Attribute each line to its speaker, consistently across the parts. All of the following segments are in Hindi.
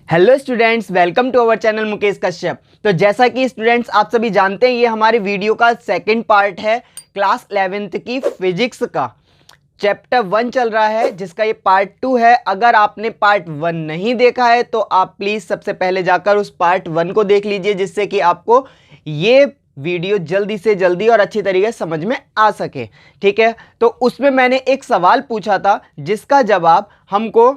Speaker 1: Hello students, welcome to our channel Mukesh Kashyap. तो जैसा कि स्टूडेंट्स आप सभी जानते हैं, ये हमारे वीडियो का सेकंड पार्ट है क्लास 11th की फिजिक्स का। चैप्टर 1 चल रहा है जिसका ये पार्ट 2 है। अगर आपने पार्ट 1 नहीं देखा है तो आप प्लीज़ सबसे पहले जाकर उस पार्ट 1 को देख लीजिए, जिससे कि आपको ये वीडियो जल्दी से जल्दी और अच्छी तरीके से समझ में आ सके। ठीक है, तो उसमें मैंने एक सवाल पूछा था जिसका जवाब हमको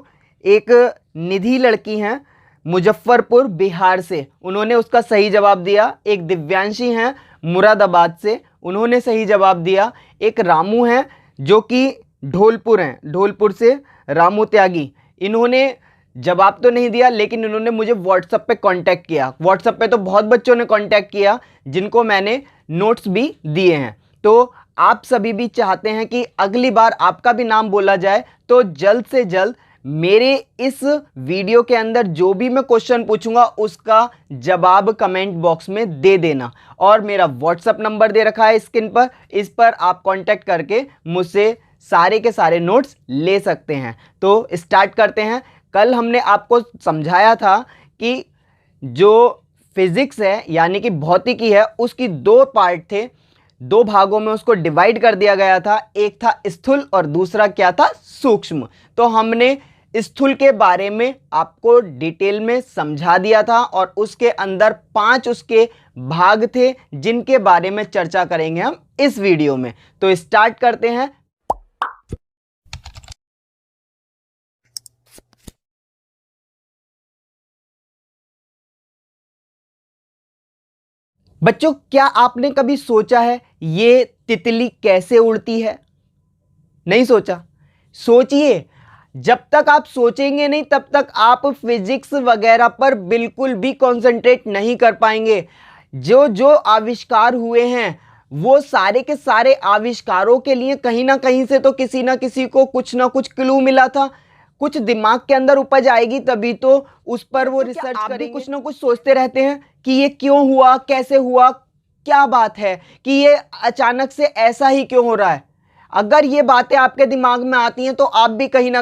Speaker 1: एक निधि लड़की हैं मुजफ्फरपुर बिहार से, उन्होंने उसका सही जवाब दिया। एक दिव्यांशी हैं मुरादाबाद से, उन्होंने सही जवाब दिया। एक रामू हैं जो कि ढोलपुर हैं, ढोलपुर से रामू त्यागी, इन्होंने जवाब तो नहीं दिया लेकिन इन्होंने मुझे व्हाट्सएप पे कांटेक्ट किया। व्हाट्सएप पे तो बहुत बच्चों ने कांटेक्ट किया जिनको मैंने नोट्स भी दिए हैं। तो आप सभी भी चाहते हैं कि अगली बार आपका भी नाम बोला जाए, तो जल्द से जल्द मेरे इस वीडियो के अंदर जो भी मैं क्वेश्चन पूछूंगा उसका जवाब कमेंट बॉक्स में दे देना। और मेरा व्हाट्सएप नंबर दे रखा है स्क्रीन पर, इस पर आप कांटेक्ट करके मुझसे सारे के सारे नोट्स ले सकते हैं। तो स्टार्ट करते हैं। कल हमने आपको समझाया था कि जो फिजिक्स है यानी कि भौतिकी है, उसकी दो पार्ट थे, दो भागों में उसको डिवाइड कर दिया गया था। एक था स्थूल और दूसरा क्या था, सूक्ष्म। तो हमने स्थूल के बारे में आपको डिटेल में समझा दिया था और उसके अंदर 5 उसके भाग थे जिनके बारे में चर्चा करेंगे हम इस वीडियो में। तो स्टार्ट करते हैं। बच्चों, क्या आपने कभी सोचा है ये तितली कैसे उड़ती है? नहीं सोचा? सोचिए। जब तक आप सोचेंगे नहीं तब तक आप फिजिक्स वगैरह पर बिल्कुल भी कंसंट्रेट नहीं कर पाएंगे। जो जो आविष्कार हुए हैं वो सारे के सारे आविष्कारों के लिए कहीं ना कहीं से तो किसी ना किसी को कुछ ना कुछ क्लू मिला था। कुछ दिमाग के अंदर उपज आएगी तभी तो उस पर वो रिसर्च करेंगे। कुछ ना कुछ सोचते रहते हैं कि ये क्यों हुआ, कैसे हुआ, क्या बात है कि ये अचानक से ऐसा ही क्यों हो रहा है। अगर ये बातें आपके दिमाग में आती हैं तो आप भी कहीं ना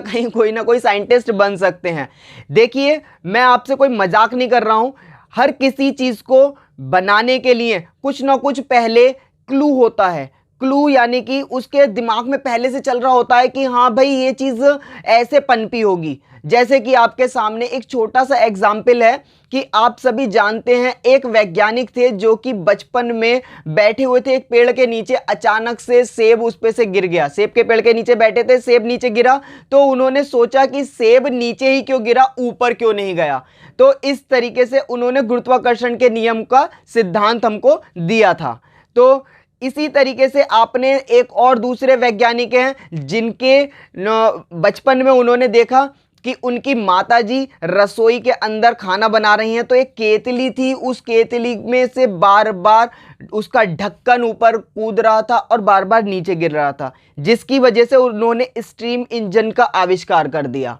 Speaker 1: कोई साइंटिस्ट बन सकते हैं। देखिए, मैं आपसे कोई मजाक नहीं कर रहा हूं। हर किसी चीज को बनाने के लिए कुछ ना कुछ पहले क्लू होता है। क्लू यानी कि उसके दिमाग में पहले से चल रहा होता है कि हाँ भाई ये चीज ऐसे पनपी होगी। जैसे कि आपके सामने एक छोटा सा एग्जाम्पल है कि आप सभी जानते हैं एक वैज्ञानिक थे जो कि बचपन में बैठे हुए थे एक पेड़ के नीचे, अचानक से सेब उस पे से गिर गया। सेब के पेड़ के नीचे बैठे थे, सेब नीचे गिरा, तो उन्होंने सोचा कि सेब नीचे ही क्यों गिरा, ऊपर क्यों नहीं गया। तो इस तरीके से उन्होंने गुरुत्वाकर्षण के नियम का सिद्धांत हमको दिया था। तो इसी तरीके से आपने एक और दूसरे वैज्ञानिक हैं जिनके बचपन में उन्होंने देखा कि उनकी माताजी रसोई के अंदर खाना बना रही हैं, तो एक केतली थी, उस केतली में से बार बार उसका ढक्कन ऊपर कूद रहा था और बार बार नीचे गिर रहा था, जिसकी वजह से उन्होंने स्टीम इंजन का आविष्कार कर दिया।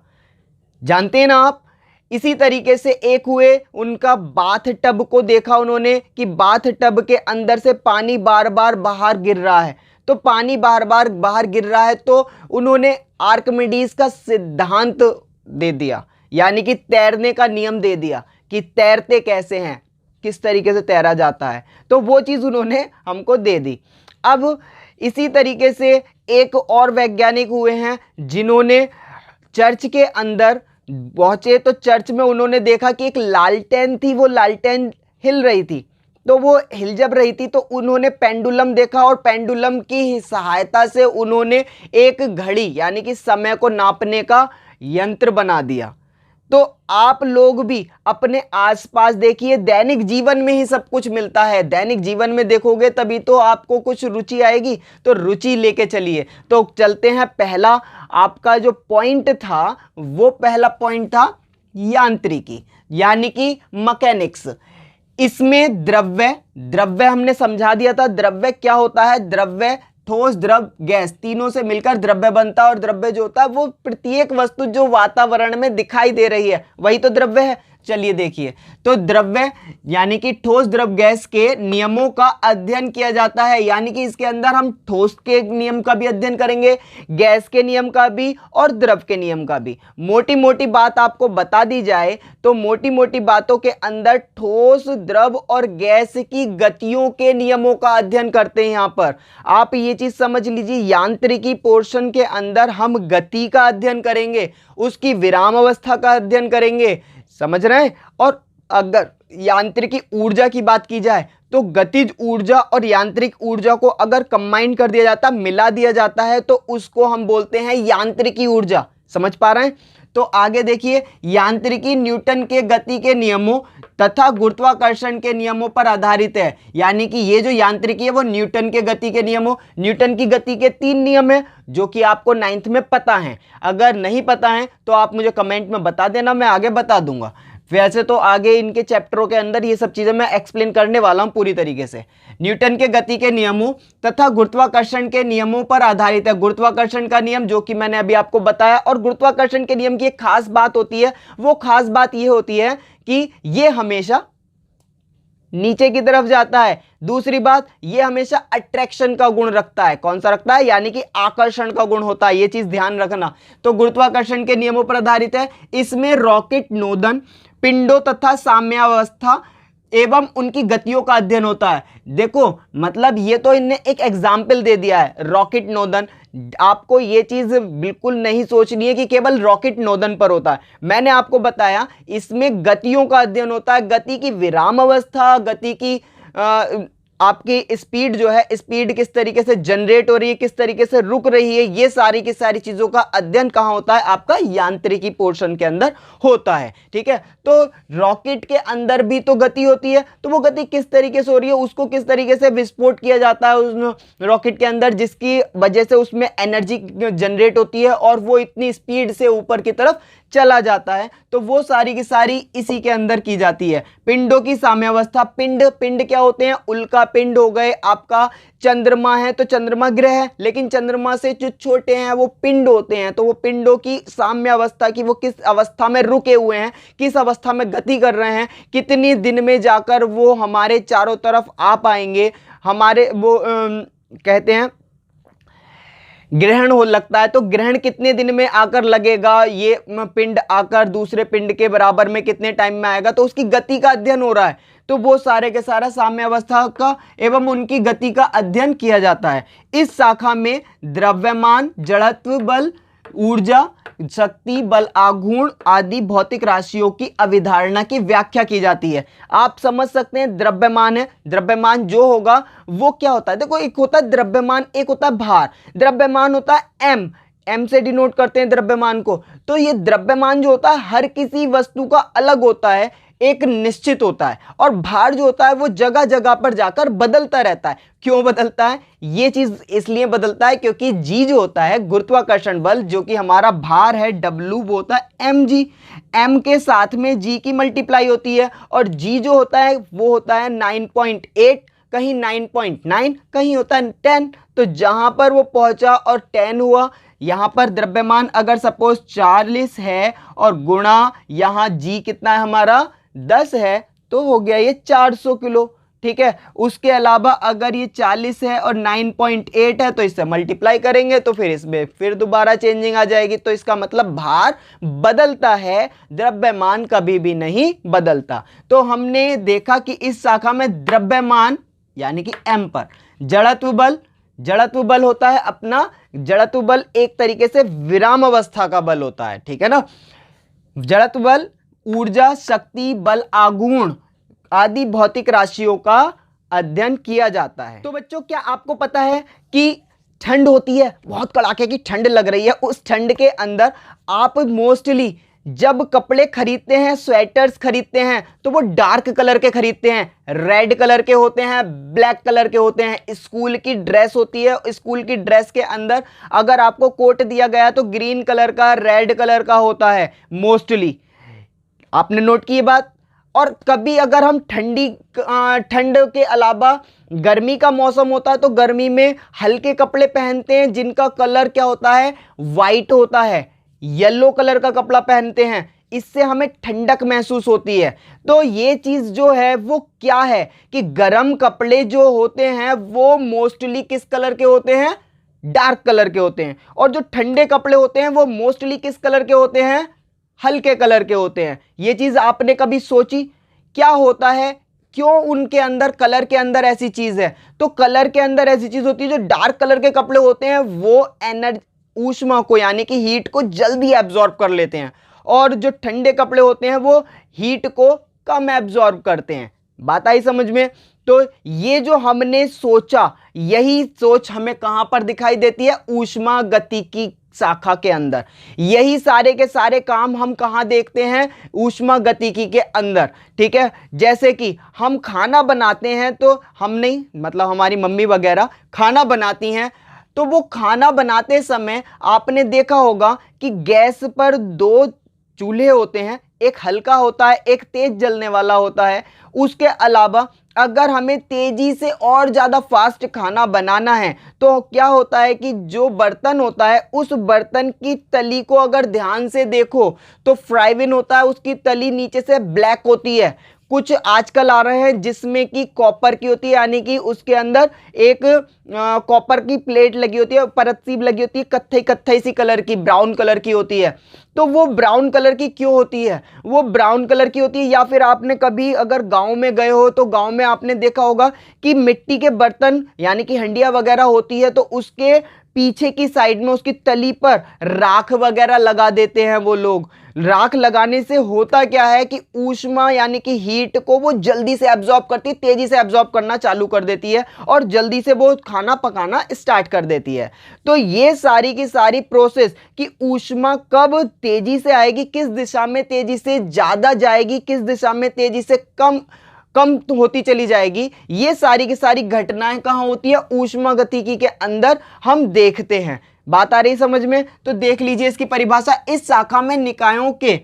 Speaker 1: जानते हैं ना आप। इसी तरीके से एक हुए उनका बाथ टब को देखा उन्होंने कि बाथ टब के अंदर से पानी बार बार बाहर गिर रहा है, तो पानी बार बार बाहर गिर रहा है, तो उन्होंने आर्किमिडीज का सिद्धांत दे दिया, यानी कि तैरने का नियम दे दिया कि तैरते कैसे हैं, किस तरीके से तैरा जाता है। तो वो चीज़ उन्होंने हमको दे दी। अब इसी तरीके से एक और वैज्ञानिक हुए हैं जिन्होंने चर्च के अंदर पहुंचे, तो चर्च में उन्होंने देखा कि एक लालटेन थी, वो लालटेन हिल रही थी। तो वो हिल जब रही थी तो उन्होंने पेंडुलम देखा और पेंडुलम की सहायता से उन्होंने एक घड़ी यानी कि समय को नापने का यंत्र बना दिया। तो आप लोग भी अपने आसपास देखिए, दैनिक जीवन में ही सब कुछ मिलता है। दैनिक जीवन में देखोगे तभी तो आपको कुछ रुचि आएगी, तो रुचि लेके चलिए। तो चलते हैं, पहला आपका जो पॉइंट था वो पहला पॉइंट था यांत्रिकी यानी कि मैकेनिक्स। इसमें द्रव्य हमने समझा दिया था। द्रव्य क्या होता है? द्रव्य ठोस, द्रव, गैस, तीनों से मिलकर द्रव्य बनता है। और द्रव्य जो होता है वो प्रत्येक वस्तु जो वातावरण में दिखाई दे रही है वही तो द्रव्य है। चलिए देखिए, तो द्रव्य यानी कि ठोस द्रव गैस के नियमों का अध्ययन किया जाता है, यानी कि इसके अंदर हम ठोस के नियम का भी अध्ययन करेंगे, गैस के नियम का भी और द्रव के नियम का भी। मोटी मोटी बात आपको बता दी जाए तो मोटी मोटी बातों के अंदर ठोस द्रव और गैस की गतियों के नियमों का अध्ययन करते हैं। यहां पर आप ये चीज समझ लीजिए, यांत्रिकी पोर्शन के अंदर हम गति का अध्ययन करेंगे, उसकी विराम अवस्था का अध्ययन करेंगे, समझ रहे हैं। और अगर यांत्रिकी ऊर्जा की बात की जाए तो गतिज ऊर्जा और यांत्रिक ऊर्जा को अगर कंबाइन कर दिया जाता, मिला दिया जाता है, तो उसको हम बोलते हैं यांत्रिकी ऊर्जा। समझ पा रहे हैं? तो आगे देखिए, यांत्रिकी न्यूटन के गति के नियमों तथा गुरुत्वाकर्षण के नियमों पर आधारित है, यानी कि ये जो यांत्रिकी है वो न्यूटन के गति के नियमों, न्यूटन की गति के 3 नियम है जो कि आपको 9th में पता है। अगर नहीं पता है तो आप मुझे कमेंट में बता देना, मैं आगे बता दूंगा। वैसे तो आगे इनके चैप्टरों के अंदर ये सब चीजें मैं एक्सप्लेन करने वाला हूं पूरी तरीके से। न्यूटन के गति के नियमों तथा गुरुत्वाकर्षण के नियमों पर आधारित है। गुरुत्वाकर्षण का नियम जो कि मैंने अभी आपको बताया, और गुरुत्वाकर्षण के नियम की एक खास बात होती है, वो खास बात ये होती है कि ये हमेशा नीचे की तरफ जाता है। दूसरी बात, ये हमेशा अट्रैक्शन का गुण रखता है। कौन सा रखता है? यानी कि आकर्षण का गुण होता है, ये चीज ध्यान रखना। तो गुरुत्वाकर्षण के नियमों पर आधारित है। इसमें रॉकेट नोदन, पिंडों तथा साम्यावस्था एवं उनकी गतियों का अध्ययन होता है। देखो, मतलब ये तो इनने एक एग्जाम्पल दे दिया है, रॉकेट नोदन। आपको ये चीज बिल्कुल नहीं सोचनी है कि केवल रॉकेट नोदन पर होता है। मैंने आपको बताया इसमें गतियों का अध्ययन होता है, गति की विराम अवस्था, गति की आपकी स्पीड जो है, स्पीड किस तरीके से जनरेट हो रही है, किस तरीके से रुक रही है, ये सारी की सारी चीजों का अध्ययन कहां होता है? आपका यांत्रिकी पोर्शन के अंदर होता है। ठीक है, तो रॉकेट के अंदर भी तो गति होती है, तो वो गति किस तरीके से हो रही है, उसको किस तरीके से विस्फोट किया जाता है उस रॉकेट के अंदर, जिसकी वजह से उसमें एनर्जी जनरेट होती है और वो इतनी स्पीड से ऊपर की तरफ चला जाता है। तो वो सारी की सारी इसी के अंदर की जाती है। पिंडों की साम्यावस्था, पिंड क्या होते हैं? उल्का पिंड हो गए, आपका चंद्रमा है तो चंद्रमा ग्रह है, लेकिन चंद्रमा से जो छोटे हैं वो पिंड होते हैं। तो वो पिंडों की साम्यावस्था की, वो किस अवस्था में रुके हुए हैं, किस अवस्था में गति कर रहे हैं, कितनी दिन में जाकर वो हमारे चारों तरफ आ पाएंगे, हमारे वो कहते हैं ग्रहण हो लगता है, तो ग्रहण कितने दिन में आकर लगेगा, ये पिंड आकर दूसरे पिंड के बराबर में कितने टाइम में आएगा, तो उसकी गति का अध्ययन हो रहा है। तो वो सारे के सारा साम्यावस्था का एवं उनकी गति का अध्ययन किया जाता है। इस शाखा में द्रव्यमान, जड़त्व बल, ऊर्जा, शक्ति, बल, आघूर्ण आदि भौतिक राशियों की अवधारणा की व्याख्या की जाती है। आप समझ सकते हैं, द्रव्यमान है, द्रव्यमान जो होगा वो क्या होता है? देखो, एक होता है द्रव्यमान, एक होता है भार। द्रव्यमान होता है एम से डिनोट करते हैं द्रव्यमान को। तो ये द्रव्यमान जो होता है हर किसी वस्तु का अलग होता है, एक निश्चित होता है, और भार जो होता है वो जगह जगह पर जाकर बदलता रहता है। क्यों बदलता है? ये चीज इसलिए बदलता है क्योंकि जी जो होता है गुरुत्वाकर्षण बल, जो कि हमारा भार है डब्ल्यू, वो होता है एम जी। एम के साथ में जी की मल्टीप्लाई होती है, और जी जो होता है वो होता है 9.8, कहीं 9.9, कहीं होता है 10। तो जहां पर वो पहुंचा और 10 हुआ, यहां पर द्रव्यमान अगर सपोज 40 है और गुणा यहां जी कितना है हमारा 10 है, तो हो गया ये 400 किलो। ठीक है, उसके अलावा अगर ये 40 है और 9.8 है तो इससे मल्टीप्लाई करेंगे तो फिर इसमें फिर दोबारा चेंजिंग आ जाएगी। तो इसका मतलब भार बदलता है, द्रव्यमान कभी भी नहीं बदलता। तो हमने देखा कि इस शाखा में द्रव्यमान यानी कि एम पर, जड़त्व बल होता है अपना, जड़त्व बल एक तरीके से विराम अवस्था का बल होता है। ठीक है ना, जड़त्व बल, ऊर्जा, शक्ति, बल, आघूर्ण आदि भौतिक राशियों का अध्ययन किया जाता है। तो बच्चों, क्या आपको पता है कि ठंड होती है, बहुत कड़ाके की ठंड लग रही है, उस ठंड के अंदर आप मोस्टली जब कपड़े खरीदते हैं, स्वेटर्स खरीदते हैं, तो वो डार्क कलर के खरीदते हैं, रेड कलर के होते हैं, ब्लैक कलर के होते हैं। स्कूल की ड्रेस होती है, स्कूल की ड्रेस के अंदर अगर आपको कोट दिया गया तो ग्रीन कलर का, रेड कलर का होता है मोस्टली। आपने नोट की ये बात? और कभी अगर हम ठंड के अलावा गर्मी का मौसम होता है तो गर्मी में हल्के कपड़े पहनते हैं जिनका कलर क्या होता है? वाइट होता है। येलो कलर का कपड़ा पहनते हैं, इससे हमें ठंडक महसूस होती है। तो ये चीज़ जो है वो क्या है कि गर्म कपड़े जो होते हैं वो मोस्टली किस कलर के होते हैं, डार्क कलर के होते हैं, और जो ठंडे कपड़े होते हैं वो मोस्टली किस कलर के होते हैं, हल्के कलर के होते हैं। ये चीज़ आपने कभी सोची क्या होता है, क्यों उनके अंदर, कलर के अंदर ऐसी चीज है? तो कलर के अंदर ऐसी चीज होती है, जो डार्क कलर के कपड़े होते हैं वो एनर्जी, ऊष्मा को यानी कि हीट को जल्दी एब्जॉर्ब कर लेते हैं, और जो ठंडे कपड़े होते हैं वो हीट को कम एब्जॉर्ब करते हैं। बात आई समझ में? तो ये जो हमने सोचा, यही सोच हमें कहां पर दिखाई देती है, ऊष्मा गतिकी शाखा के अंदर। यही सारे के सारे काम हम कहां देखते हैं, ऊष्मा गतिकी के अंदर। ठीक है, जैसे कि हम खाना बनाते हैं, तो हम नहीं, मतलब हमारी मम्मी वगैरह खाना बनाती हैं, तो वो खाना बनाते समय आपने देखा होगा कि गैस पर दो चूल्हे होते हैं, एक हल्का होता है, एक तेज जलने वाला होता है। उसके अलावा अगर हमें तेजी से और ज़्यादा फास्ट खाना बनाना है तो क्या होता है कि जो बर्तन होता है, उस बर्तन की तली को अगर ध्यान से देखो तो फ्राइविन होता है, उसकी तली नीचे से ब्लैक होती है। कुछ आजकल आ रहे हैं जिसमें कि कॉपर की होती है, यानी कि उसके अंदर एक कॉपर की प्लेट लगी होती है, परत सी लगी होती है, कत्थई कत्थई सी कलर की, ब्राउन कलर की होती है। तो वो ब्राउन कलर की क्यों होती है? वो ब्राउन कलर की होती है, या फिर आपने कभी अगर गांव में गए हो तो गांव में आपने देखा होगा कि मिट्टी के बर्तन यानी कि हंडिया वगैरह होती है, तो उसके पीछे की साइड में उसकी तली पर राख वगैरह लगा देते हैं वो लोग। राख लगाने से होता क्या है कि ऊष्मा यानी कि हीट को वो जल्दी से एब्जॉर्ब करती है, तेजी से एब्जॉर्ब करना चालू कर देती है, और जल्दी से वो खाना पकाना स्टार्ट कर देती है। तो ये सारी की सारी प्रोसेस कि ऊष्मा कब तेजी से आएगी, किस दिशा में तेजी से ज्यादा जाएगी, किस दिशा में तेजी से कम होती चली जाएगी, ये सारी की सारी घटनाएं कहां होती है, ऊष्मा गतिकी के अंदर हम देखते हैं। बात आ रही समझ में? तो देख लीजिए इसकी परिभाषा। इस शाखा में निकायों के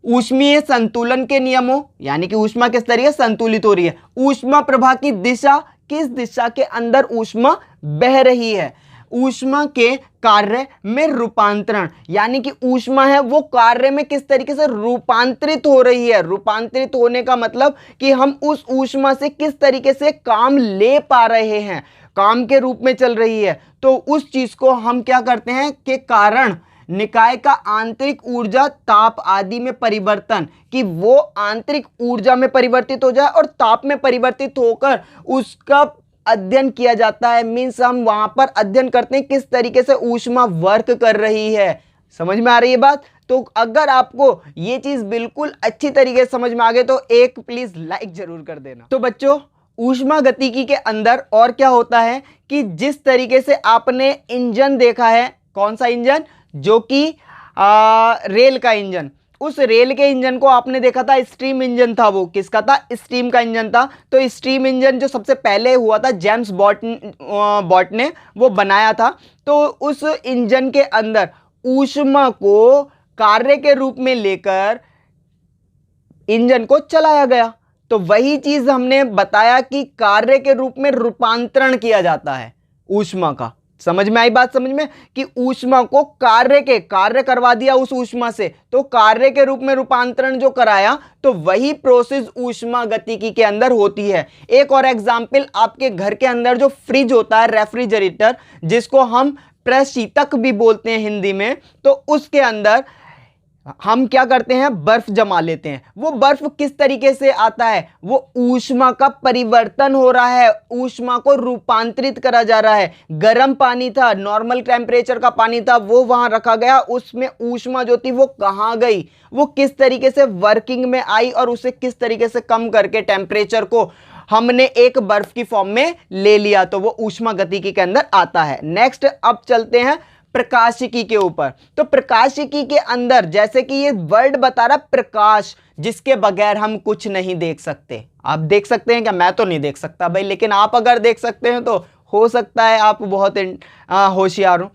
Speaker 1: ऊष्मीय संतुलन के नियमों, यानी कि ऊष्मा किस तरीके से संतुलित हो रही है, ऊष्मा प्रवाह की दिशा, किस दिशा के अंदर ऊष्मा बह रही है, ऊष्मा के कार्य में रूपांतरण, यानी कि ऊष्मा है वो कार्य में किस तरीके से रूपांतरित हो रही है। रूपांतरित होने का मतलब कि हम उस ऊष्मा से किस तरीके से काम ले पा रहे हैं, काम के रूप में चल रही है। तो उस चीज को हम क्या करते हैं के कारण निकाय का आंतरिक ऊर्जा, ताप आदि में परिवर्तन, कि वो आंतरिक ऊर्जा में परिवर्तित हो जाए और ताप में परिवर्तित होकर उसका अध्ययन किया जाता है। मीन्स हम वहां पर अध्ययन करते हैं किस तरीके से ऊष्मा वर्क कर रही है। समझ में आ रही है बात? तो अगर आपको ये चीज बिल्कुल अच्छी तरीके से समझ में आ गए तो एक प्लीज लाइक जरूर कर देना। तो बच्चों, ऊष्मा गतिकी के अंदर और क्या होता है कि जिस तरीके से आपने इंजन देखा है, कौन सा इंजन, जो कि रेल का इंजन, उस रेल के इंजन को आपने देखा था स्टीम इंजन था। वो किसका था? स्टीम का इंजन था। तो स्टीम इंजन जो सबसे पहले हुआ था, जेम्स वॉट ने वो बनाया था। तो उस इंजन के अंदर ऊष्मा को कार्य के रूप में लेकर इंजन को चलाया गया। तो वही चीज हमने बताया कि कार्य के रूप में रूपांतरण किया जाता है ऊष्मा का। समझ में आई बात? समझ में कि ऊष्मा को कार्य करवा दिया उस ऊष्मा से, तो कार्य के रूप में रूपांतरण जो कराया, तो वही प्रोसेस ऊष्मा गतिकी के अंदर होती है। एक और एग्जांपल, आपके घर के अंदर जो फ्रिज होता है, रेफ्रिजरेटर, जिसको हम प्रशीतक भी बोलते हैं हिंदी में, तो उसके अंदर हम क्या करते हैं, बर्फ जमा लेते हैं। वो बर्फ किस तरीके से आता है, वो ऊष्मा का परिवर्तन हो रहा है, ऊष्मा को रूपांतरित करा जा रहा है। गर्म पानी था, नॉर्मल टेम्परेचर का पानी था, वो वहां रखा गया, उसमें ऊष्मा जो थी वो कहां गई, वो किस तरीके से वर्किंग में आई, और उसे किस तरीके से कम करके टेम्परेचर को हमने एक बर्फ की फॉर्म में ले लिया, तो वो ऊष्मा गतिकी के अंदर आता है। नेक्स्ट अब चलते हैं प्रकाशिकी के ऊपर। तो प्रकाशिकी के अंदर, जैसे कि ये वर्ड बता रहा प्रकाश, जिसके बगैर हम कुछ नहीं देख सकते। आप देख सकते हैं क्या? मैं तो नहीं देख सकता भाई, लेकिन आप अगर देख सकते हैं तो हो सकता है आप बहुत होशियार हो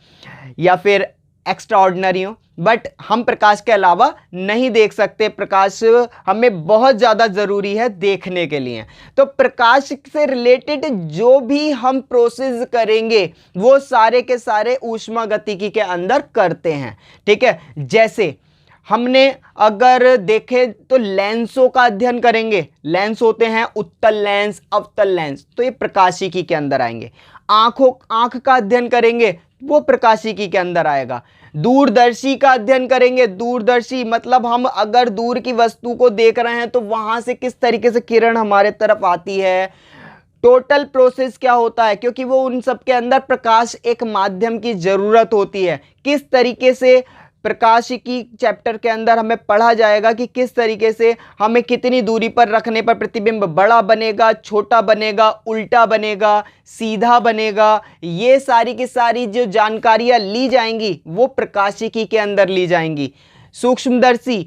Speaker 1: या फिर एक्स्ट्रा ऑर्डिनरी हो, बट हम प्रकाश के अलावा नहीं देख सकते। प्रकाश हमें बहुत ज़्यादा ज़रूरी है देखने के लिए। तो प्रकाश से रिलेटेड जो भी हम प्रोसेस करेंगे वो सारे के सारे ऊष्मा गतिकी के अंदर करते हैं। ठीक है, जैसे हमने अगर देखें तो लेंसों का अध्ययन करेंगे। लेंस होते हैं उत्तल लेंस, अवतल लेंस, तो ये प्रकाशिकी के अंदर आएंगे। आंख का अध्ययन करेंगे, वो प्रकाशिकी के अंदर आएगा। दूरदर्शी का अध्ययन करेंगे। दूरदर्शी मतलब हम अगर दूर की वस्तु को देख रहे हैं तो वहां से किस तरीके से किरण हमारे तरफ आती है। टोटल प्रोसेस क्या होता है, क्योंकि वो उन सब के अंदर प्रकाश एक माध्यम की जरूरत होती है। किस तरीके से प्रकाशिकी चैप्टर के अंदर हमें पढ़ा जाएगा कि किस तरीके से हमें कितनी दूरी पर रखने पर प्रतिबिंब बड़ा बनेगा, छोटा बनेगा, उल्टा बनेगा, सीधा बनेगा। ये सारी की सारी जो जानकारियां ली जाएंगी वो प्रकाशिकी के अंदर ली जाएंगी। सूक्ष्मदर्शी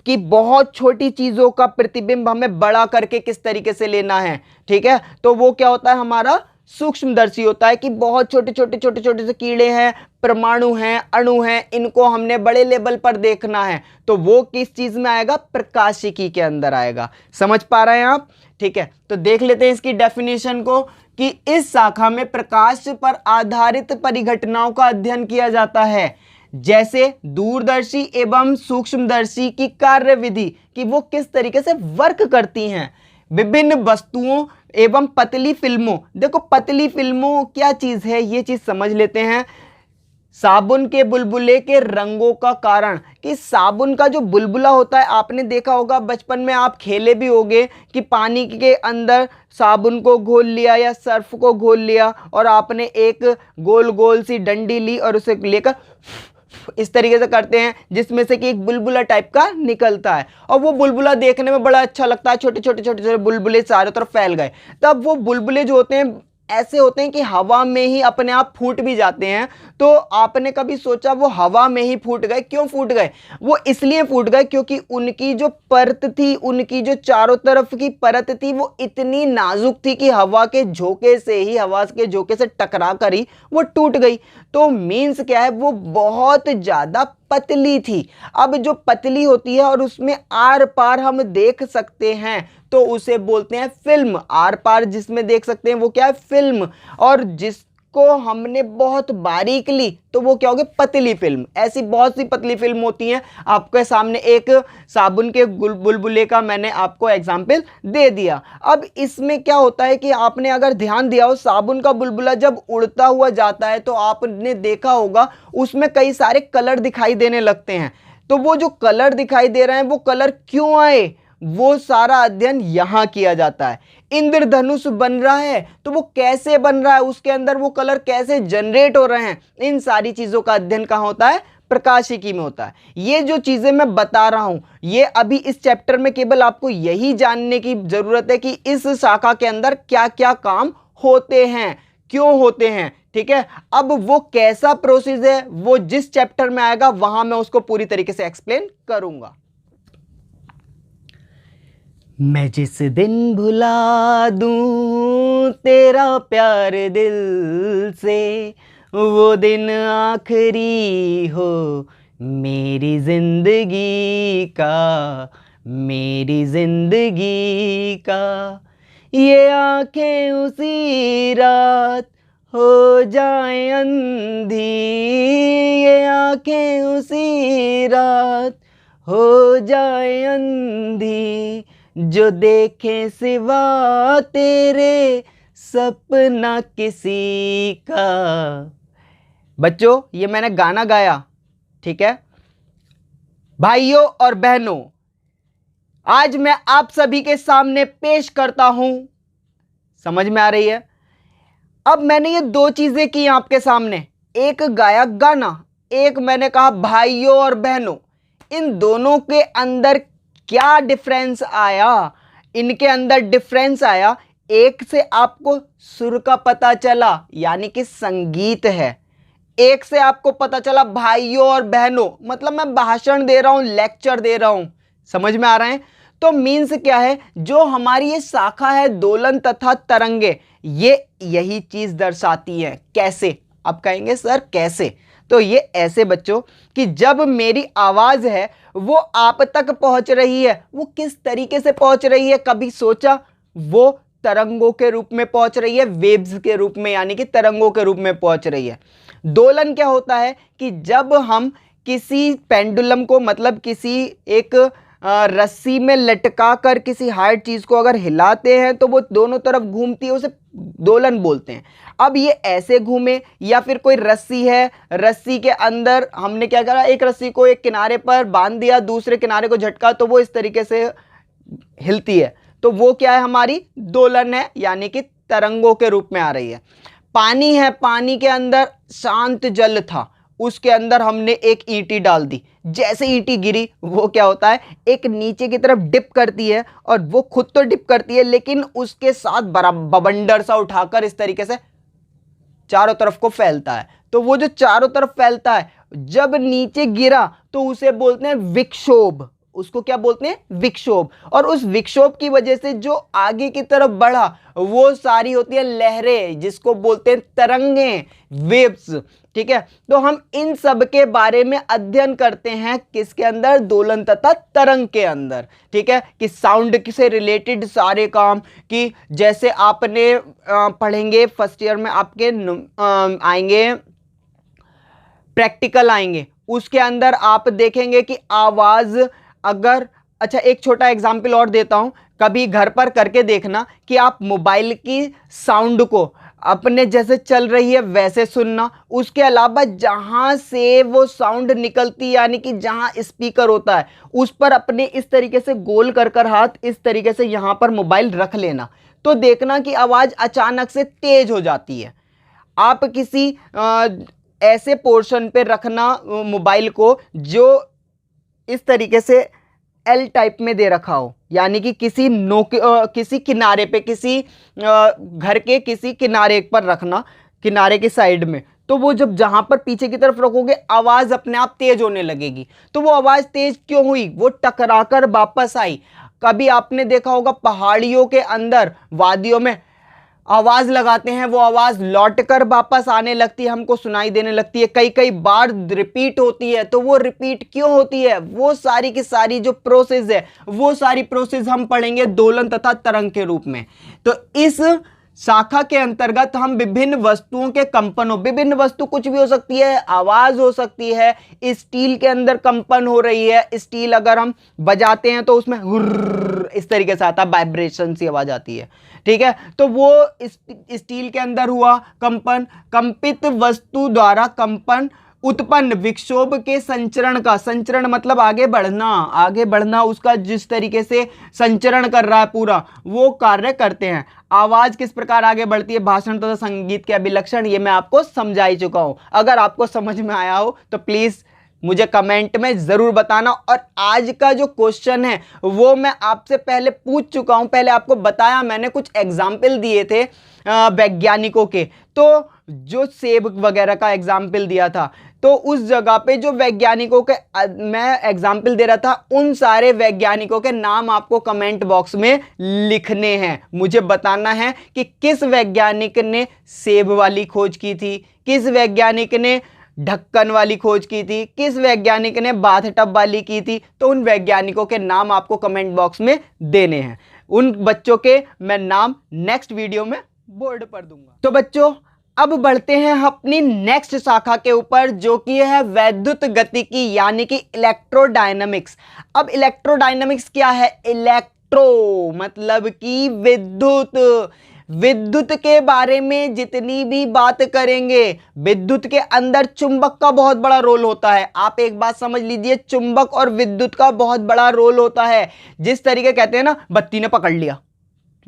Speaker 1: कि बहुत छोटी चीजों का प्रतिबिंब हमें बड़ा करके किस तरीके से लेना है, ठीक है, तो वो क्या होता है, हमारा सूक्ष्मदर्शी होता है कि बहुत छोटे छोटे छोटे छोटे से कीड़े हैं, परमाणु हैं, अणु हैं, इनको हमने बड़े लेवल पर देखना है, तो वो किस चीज में आएगा, प्रकाशिकी के अंदर आएगा। समझ पा रहे हैं आप? ठीक है, तो देख लेते हैं इसकी डेफिनेशन को कि इस शाखा में प्रकाश पर आधारित परिघटनाओं का अध्ययन किया जाता है, जैसे दूरदर्शी एवं सूक्ष्मदर्शी की कार्यविधि कि वो किस तरीके से वर्क करती हैं, विभिन्न वस्तुओं एवं पतली फिल्मों। देखो पतली फिल्मों क्या चीज है, ये चीज समझ लेते हैं। साबुन के बुलबुले के रंगों का कारण कि साबुन का जो बुलबुला होता है, आपने देखा होगा बचपन में, आप खेले भी होंगे कि पानी के अंदर साबुन को घोल लिया या सर्फ को घोल लिया और आपने एक गोल गोल सी डंडी ली और उसे लेकर इस तरीके से करते हैं जिसमें से कि एक बुलबुला टाइप का निकलता है, और वो बुलबुला देखने में बड़ा अच्छा लगता है। छोटे छोटे छोटे छोटे बुलबुले चारों तरफ फैल गए, तब वो बुलबुले जो होते हैं ऐसे होते हैं कि हवा में ही अपने आप फूट भी जाते हैं। तो आपने कभी सोचा वो हवा में ही फूट गए? क्यों फूट गए? वो इसलिए फूट गए क्योंकि उनकी जो परत थी, उनकी जो चारों तरफ की परत थी, वो इतनी नाजुक थी कि हवा के झोंके से ही, हवा के झोंके से टकरा कर ही वो टूट गई। तो मीन्स क्या है, वो बहुत ज्यादा पतली थी। अब जो पतली होती है और उसमें आर पार हम देख सकते हैं तो उसे बोलते हैं फिल्म। आर पार जिसमें देख सकते हैं वो क्या है, फिल्म। और जिसको हमने बहुत बारीक ली तो वो क्या होगी, पतली फिल्म। ऐसी बहुत सी पतली फिल्म होती हैं। आपके सामने एक साबुन के बुलबुले का मैंने आपको एग्जाम्पल दे दिया। अब इसमें क्या होता है कि आपने अगर ध्यान दिया हो, साबुन का बुलबुला जब उड़ता हुआ जाता है तो आपने देखा होगा उसमें कई सारे कलर दिखाई देने लगते हैं। तो वो जो कलर दिखाई दे रहे हैं वो कलर क्यों आए, वो सारा अध्ययन यहां किया जाता है। इंद्रधनुष बन रहा है तो वो कैसे बन रहा है, उसके अंदर वो कलर कैसे जनरेट हो रहे हैं, इन सारी चीजों का अध्ययन कहां होता है, प्रकाशिकी में होता है। ये जो चीजें मैं बता रहा हूं, ये अभी इस चैप्टर में केवल आपको यही जानने की जरूरत है कि इस शाखा के अंदर क्या क्या काम होते हैं, क्यों होते हैं। ठीक है, अब वो कैसा प्रोसेस है वो जिस चैप्टर में आएगा वहां मैं उसको पूरी तरीके से एक्सप्लेन करूंगा। मैं जिस दिन भुला दूं तेरा प्यार दिल से, वो दिन आखिरी हो मेरी जिंदगी का, मेरी जिंदगी का। ये आंखें उसी रात हो जाएं अंधी, ये आंखें उसी रात हो जाएं अंधी, जो देखें सिवा तेरे सपना किसी का। बच्चों ये मैंने गाना गाया, ठीक है। भाइयों और बहनों, आज मैं आप सभी के सामने पेश करता हूं, समझ में आ रही है? अब मैंने ये दो चीजें की आपके सामने, एक गाया गाना, एक मैंने कहा भाइयों और बहनों। इन दोनों के अंदर क्या डिफरेंस आया? इनके अंदर डिफरेंस आया, एक से आपको सुर का पता चला यानी कि संगीत है, एक से आपको पता चला भाइयों और बहनों, मतलब मैं भाषण दे रहा हूं, लेक्चर दे रहा हूं। समझ में आ रहे हैं? तो मीन्स क्या है, जो हमारी ये शाखा है दोलन तथा तरंगे, ये यही चीज दर्शाती है। कैसे? आप कहेंगे सर कैसे? तो ये ऐसे बच्चों कि जब मेरी आवाज है वो आप तक पहुंच रही है, वो किस तरीके से पहुंच रही है, कभी सोचा? वो तरंगों के रूप में पहुंच रही है, वेव्स के रूप में, यानी कि तरंगों के रूप में पहुंच रही है। दोलन क्या होता है कि जब हम किसी पेंडुलम को, मतलब किसी एक रस्सी में लटका कर किसी हार्ड चीज को अगर हिलाते हैं तो वो दोनों तरफ घूमती है, उसे दोलन बोलते हैं। अब ये ऐसे घूमे या फिर कोई रस्सी है, रस्सी के अंदर हमने क्या करा, एक रस्सी को एक किनारे पर बांध दिया, दूसरे किनारे को झटका, तो वो इस तरीके से हिलती है, तो वो क्या है, हमारी दोलन है, यानी कि तरंगों के रूप में आ रही है। पानी है, पानी के अंदर शांत जल था, उसके अंदर हमने एक ईंटी डाल दी, जैसे ईंटी गिरी वो क्या होता है, एक नीचे की तरफ डिप करती है, और वो खुद तो डिप करती है लेकिन उसके साथ बवंडर सा उठाकर इस तरीके से चारों तरफ को फैलता है। तो वो जो चारों तरफ फैलता है, जब नीचे गिरा तो उसे बोलते हैं विक्षोभ, उसको क्या बोलते हैं, विक्षोभ। और उस विक्षोभ की वजह से जो आगे की तरफ बढ़ा वो सारी होती है लहरें, जिसको बोलते हैं तरंगे, वेव्स। ठीक है, तो हम इन सब के बारे में अध्ययन करते हैं किसके अंदर, दोलन तथा तरंग के अंदर। ठीक है, कि साउंड से रिलेटेड सारे काम, कि जैसे आपने पढ़ेंगे फर्स्ट ईयर में, आपके आएंगे प्रैक्टिकल आएंगे, उसके अंदर आप देखेंगे कि आवाज अगर, अच्छा एक छोटा एग्जाम्पल और देता हूं, कभी घर पर करके देखना कि आप मोबाइल की साउंड को अपने जैसे चल रही है वैसे सुनना, उसके अलावा जहां से वो साउंड निकलती, यानी कि जहां स्पीकर होता है उस पर अपने इस तरीके से गोल कर कर हाथ इस तरीके से यहां पर मोबाइल रख लेना, तो देखना कि आवाज अचानक से तेज हो जाती है। आप किसी ऐसे पोर्शन पे रखना मोबाइल को जो इस तरीके से एल टाइप में दे रखा हो, यानी कि किसी किसी किनारे पे, किसी घर के किसी किनारे पर रखना, किनारे की साइड में, तो वो जब जहां पर पीछे की तरफ रखोगे आवाज अपने आप तेज होने लगेगी। तो वो आवाज तेज क्यों हुई, वो टकराकर वापस आई। कभी आपने देखा होगा पहाड़ियों के अंदर, वादियों में आवाज लगाते हैं, वो आवाज लौटकर वापस आने लगती है, हमको सुनाई देने लगती है, कई कई बार रिपीट होती है। तो वो रिपीट क्यों होती है, वो सारी की सारी जो प्रोसेस है, वो सारी प्रोसेस हम पढ़ेंगे दोलन तथा तरंग के रूप में। तो इस शाखा के अंतर्गत हम विभिन्न वस्तुओं के कंपनों, विभिन्न वस्तु कुछ भी हो सकती है, आवाज हो सकती है, स्टील के अंदर कंपन हो रही है, स्टील अगर हम बजाते हैं तो उसमें हुर्र इस तरीके से आता है, वाइब्रेशन सी आवाज आती है। ठीक है, तो वो स्टील के अंदर हुआ कंपन, कंपित वस्तु द्वारा कंपन उत्पन्न विक्षोभ के संचरण का, संचरण मतलब आगे बढ़ना, आगे बढ़ना, उसका जिस तरीके से संचरण कर रहा है पूरा, वो कार्य करते हैं। आवाज किस प्रकार आगे बढ़ती है, भाषण तथा संगीत के अभिलक्षण, ये मैं आपको समझा ही चुका हूं। अगर आपको समझ में आया हो तो प्लीज मुझे कमेंट में जरूर बताना। और आज का जो क्वेश्चन है वो मैं आपसे पहले पूछ चुका हूं, पहले आपको बताया मैंने, कुछ एग्जाम्पल दिए थे वैज्ञानिकों के, तो जो सेब वगैरह का एग्जाम्पल दिया था, तो उस जगह पे जो वैज्ञानिकों के मैं एग्जाम्पल दे रहा था, उन सारे वैज्ञानिकों के नाम आपको कमेंट बॉक्स में लिखने हैं। मुझे बताना है कि किस वैज्ञानिक ने सेब वाली खोज की थी, किस वैज्ञानिक ने ढक्कन वाली खोज की थी, किस वैज्ञानिक ने बाथटब वाली की थी। तो उन वैज्ञानिकों के नाम आपको कमेंट बॉक्स में देने हैं। उन बच्चों के मैं नाम नेक्स्ट वीडियो में बोर्ड पर दूंगा। तो बच्चों अब बढ़ते हैं अपनी नेक्स्ट शाखा के ऊपर, जो कि है वैद्युत गतिकी, यानी कि इलेक्ट्रोडायनामिक्स। अब इलेक्ट्रोडायनामिक्स क्या है, इलेक्ट्रो मतलब कि विद्युत, विद्युत के बारे में जितनी भी बात करेंगे, विद्युत के अंदर चुंबक का बहुत बड़ा रोल होता है। आप एक बात समझ लीजिए, चुंबक और विद्युत का बहुत बड़ा रोल होता है। जिस तरीके कहते हैं ना, बत्ती ने पकड़ लिया,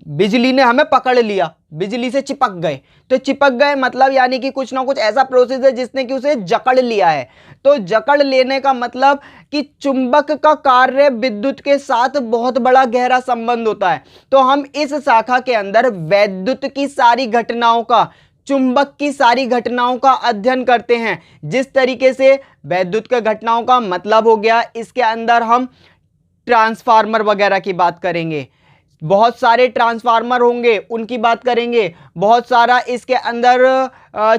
Speaker 1: बिजली ने हमें पकड़ लिया, बिजली से चिपक गए, तो चिपक गए मतलब यानी कि कुछ ना कुछ ऐसा प्रोसेस है जिसने कि उसे जकड़ लिया है। तो जकड़ लेने का मतलब कि चुंबक का कार्य विद्युत के साथ बहुत बड़ा गहरा संबंध होता है। तो हम इस शाखा के अंदर वैद्युत की सारी घटनाओं का, चुंबक की सारी घटनाओं का अध्ययन करते हैं। जिस तरीके से वैद्युत के घटनाओं का मतलब हो गया, इसके अंदर हम ट्रांसफार्मर वगैरह की बात करेंगे, बहुत सारे ट्रांसफार्मर होंगे उनकी बात करेंगे, बहुत सारा इसके अंदर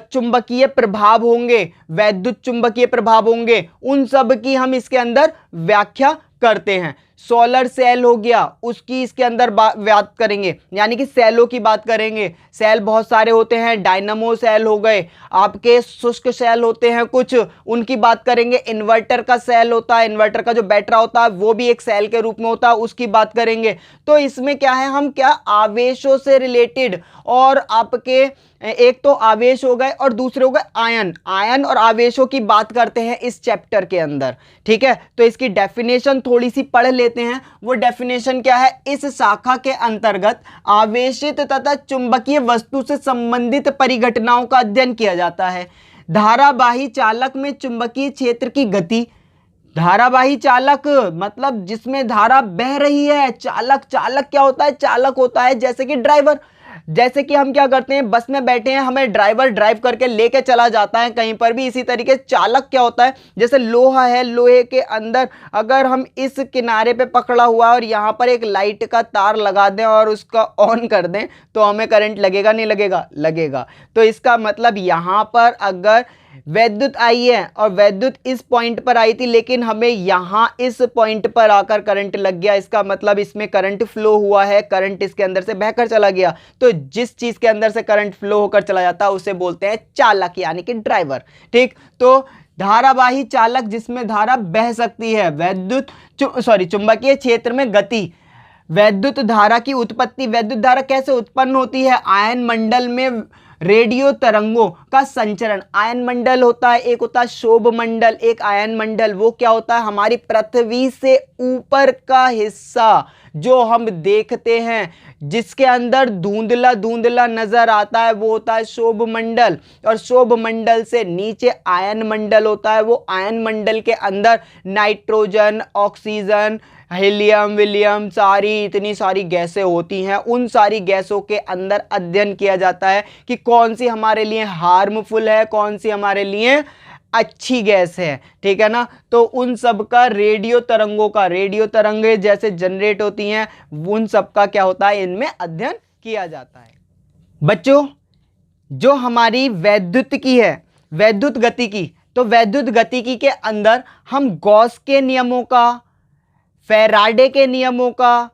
Speaker 1: चुंबकीय प्रभाव होंगे, वैद्युत चुंबकीय प्रभाव होंगे, उन सब की हम इसके अंदर व्याख्या करते हैं। सोलर सेल हो गया, उसकी इसके अंदर बात करेंगे, यानी कि सेलों की बात करेंगे। सेल बहुत सारे होते हैं, डायनामो सेल हो गए, आपके शुष्क सेल होते हैं कुछ, उनकी बात करेंगे। इन्वर्टर का सेल होता है, इन्वर्टर का जो बैटरा होता है वो भी एक सेल के रूप में होता है, उसकी बात करेंगे। तो इसमें क्या है, हम क्या आवेशों से रिलेटेड, और आपके एक तो आवेश हो गए और दूसरे हो गए आयन, आयन और आवेशों की बात करते हैं इस चैप्टर के अंदर। ठीक है, तो इसकी डेफिनेशन थोड़ी सी पढ़ लेते हैं। वो डेफिनेशन क्या है, इस शाखा के अंतर्गत आवेशित तथा चुंबकीय वस्तु से संबंधित परिघटनाओं का अध्ययन किया जाता है। धारावाही चालक में चुंबकीय क्षेत्र की गति, धारावाही चालक मतलब जिसमें धारा बह रही है। चालक, चालक क्या होता है, चालक होता है जैसे कि ड्राइवर। जैसे कि हम क्या करते हैं, बस में बैठे हैं, हमें ड्राइवर ड्राइव करके लेके चला जाता है कहीं पर भी, इसी तरीके से चालक क्या होता है, जैसे लोहा है, लोहे के अंदर अगर हम इस किनारे पे पकड़ा हुआ है और यहाँ पर एक लाइट का तार लगा दें और उसका ऑन कर दें तो हमें करंट लगेगा, नहीं लगेगा, लगेगा। तो इसका मतलब यहाँ पर अगर वैद्युत आई है और वैद्युत इस पॉइंट पर आई थी, लेकिन हमें यहां इस पॉइंट पर आकर करंट लग गया, इसका मतलब इसमें करंट फ्लो हुआ है, करंट इसके अंदर से बहकर चला गया। तो जिस चीज के अंदर से करंट फ्लो होकर चला जाता है उसे बोलते हैं चालक, यानी कि ड्राइवर। ठीक, तो धारावाही चालक जिसमें धारा बह सकती है, चुंबकीय क्षेत्र में गति। वैद्युत धारा की उत्पत्ति, वैद्युत धारा कैसे उत्पन्न होती है, आयन मंडल में रेडियो तरंगों का संचरण। आयन मंडल होता है, एक होता है शोभ मंडल, एक आयन मंडल। वो क्या होता है, हमारी पृथ्वी से ऊपर का हिस्सा जो हम देखते हैं, जिसके अंदर धुंधला धुंधला नजर आता है, वो होता है शोभ मंडल। और शोभ मंडल से नीचे आयन मंडल होता है। वो आयन मंडल के अंदर नाइट्रोजन, ऑक्सीजन, हीलियम, विलियम, सारी इतनी सारी गैसें होती हैं। उन सारी गैसों के अंदर अध्ययन किया जाता है कि कौन सी हमारे लिए हार्मफुल है, कौन सी हमारे लिए अच्छी गैस है। ठीक है ना, तो उन सब का रेडियो तरंगों का, रेडियो तरंगें जैसे जनरेट होती हैं, उन सब का क्या होता है, इनमें अध्ययन किया जाता है। बच्चों, जो हमारी वैद्युतिकी है, वैद्युत गतिकी, तो वैद्युत गतिकी के अंदर हम गॉस के नियमों का, फैराडे के नियमों का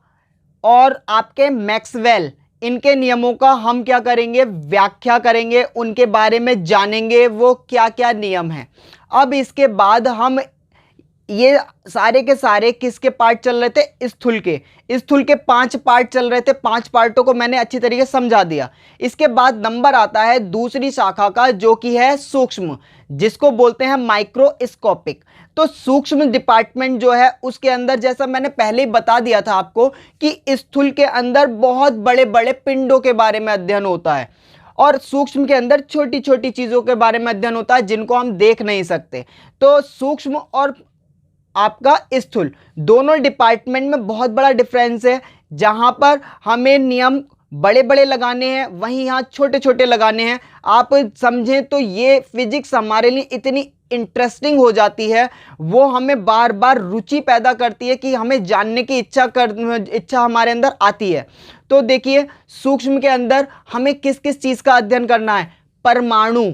Speaker 1: और आपके मैक्सवेल, इनके नियमों का हम क्या करेंगे, व्याख्या करेंगे, उनके बारे में जानेंगे वो क्या क्या नियम हैं। अब इसके बाद हम ये सारे के सारे किसके पार्ट चल रहे थे, स्थूल के, स्थूल के 5 पार्ट चल रहे थे। 5 पार्टों को मैंने अच्छी तरीके से समझा दिया। इसके बाद नंबर आता है दूसरी शाखा का, जो कि है सूक्ष्म, जिसको बोलते हैं माइक्रोस्कोपिक। तो सूक्ष्म डिपार्टमेंट जो है उसके अंदर, जैसा मैंने पहले ही बता दिया था आपको, कि स्थूल के अंदर बहुत बड़े बड़े पिंडों के बारे में अध्ययन होता है और सूक्ष्म के अंदर छोटी छोटी चीजों के बारे में अध्ययन होता है जिनको हम देख नहीं सकते। तो सूक्ष्म और आपका स्थूल दोनों डिपार्टमेंट में बहुत बड़ा डिफरेंस है। जहां पर हमें नियम बड़े बड़े लगाने हैं, वहीं यहाँ छोटे छोटे लगाने हैं। आप समझें तो ये फिजिक्स हमारे लिए इतनी इंटरेस्टिंग हो जाती है, वो हमें बार बार रुचि पैदा करती है कि हमें जानने की इच्छा हमारे अंदर आती है। तो देखिए, सूक्ष्म के अंदर हमें किस किस चीज का अध्ययन करना है, परमाणु,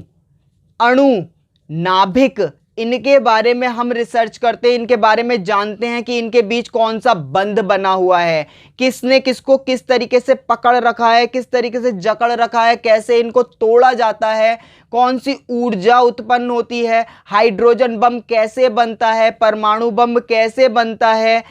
Speaker 1: अणु, नाभिक, इनके बारे में हम रिसर्च करते हैं, इनके बारे में जानते हैं कि इनके बीच कौन सा बंध बना हुआ है, किसने किसको किस तरीके से पकड़ रखा है, किस तरीके से जकड़ रखा है, कैसे इनको तोड़ा जाता है, कौन सी ऊर्जा उत्पन्न होती है, हाइड्रोजन बम कैसे बनता है, परमाणु बम कैसे बनता है।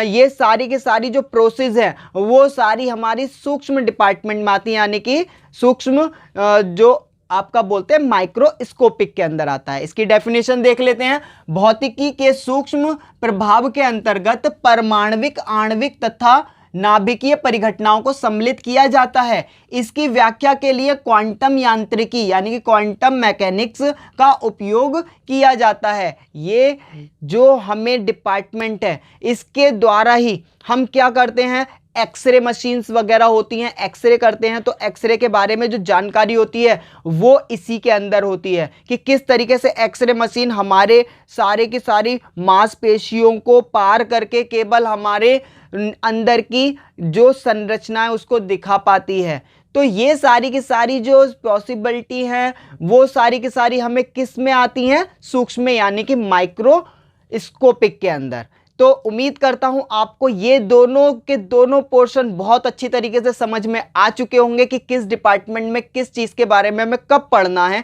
Speaker 1: ये सारी की सारी जो प्रोसेस है वो सारी हमारी सूक्ष्म डिपार्टमेंट में आती है, यानी कि सूक्ष्म जो आपका बोलते हैं माइक्रोस्कोपिक के अंदर आता है। इसकी डेफिनेशन देख लेते हैं। भौतिकी के सूक्ष्म प्रभाव के अंतर्गत परमाणविक, आणविक तथा नाभिकीय परिघटनाओं को सम्मिलित किया जाता है। इसकी व्याख्या के लिए क्वांटम यांत्रिकी यानी कि क्वांटम मैकेनिक्स का उपयोग किया जाता है। ये जो हमें डिपार्टमेंट है इसके द्वारा ही हम क्या करते हैं, एक्सरे मशीन्स वगैरह होती हैं, एक्सरे करते हैं, तो एक्सरे के बारे में जो जानकारी होती है वो इसी के अंदर होती है कि किस तरीके से एक्सरे मशीन हमारे सारे की सारी मांसपेशियों को पार करके केवल हमारे अंदर की जो संरचना है उसको दिखा पाती है। तो ये सारी की सारी जो पॉसिबिलिटी हैं वो सारी की सारी हमें किस में आती हैं, सूक्ष्म यानी कि माइक्रोस्कोपिक के अंदर। तो उम्मीद करता हूं आपको ये दोनों के दोनों पोर्शन बहुत अच्छी तरीके से समझ में आ चुके होंगे कि किस डिपार्टमेंट में किस चीज़ के बारे में हमें कब पढ़ना है,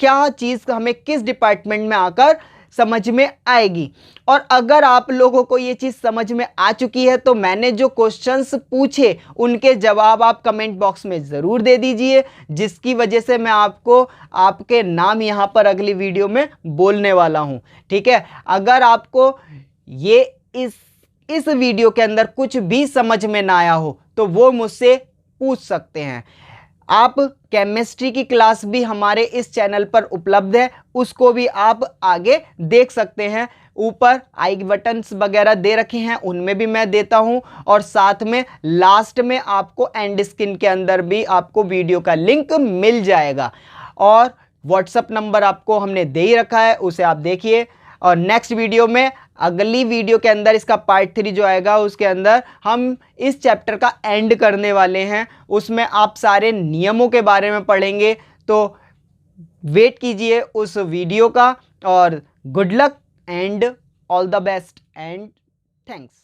Speaker 1: क्या चीज़ हमें किस डिपार्टमेंट में आकर समझ में आएगी। और अगर आप लोगों को ये चीज़ समझ में आ चुकी है तो मैंने जो क्वेश्चंस पूछे उनके जवाब आप कमेंट बॉक्स में ज़रूर दे दीजिए, जिसकी वजह से मैं आपको आपके नाम यहाँ पर अगली वीडियो में बोलने वाला हूँ। ठीक है, अगर आपको ये इस वीडियो के अंदर कुछ भी समझ में ना आया हो तो वो मुझसे पूछ सकते हैं। आप केमिस्ट्री की क्लास भी हमारे इस चैनल पर उपलब्ध है, उसको भी आप आगे देख सकते हैं। ऊपर आई बटन्स वगैरह दे रखे हैं, उनमें भी मैं देता हूं, और साथ में लास्ट में आपको एंड स्क्रीन के अंदर भी आपको वीडियो का लिंक मिल जाएगा। और व्हाट्सएप नंबर आपको हमने दे ही रखा है, उसे आप देखिए। और नेक्स्ट वीडियो में, अगली वीडियो के अंदर, इसका पार्ट 3 जो आएगा उसके अंदर हम इस चैप्टर का एंड करने वाले हैं। उसमें आप सारे नियमों के बारे में पढ़ेंगे, तो वेट कीजिए उस वीडियो का। और good luck and all the best and thanks.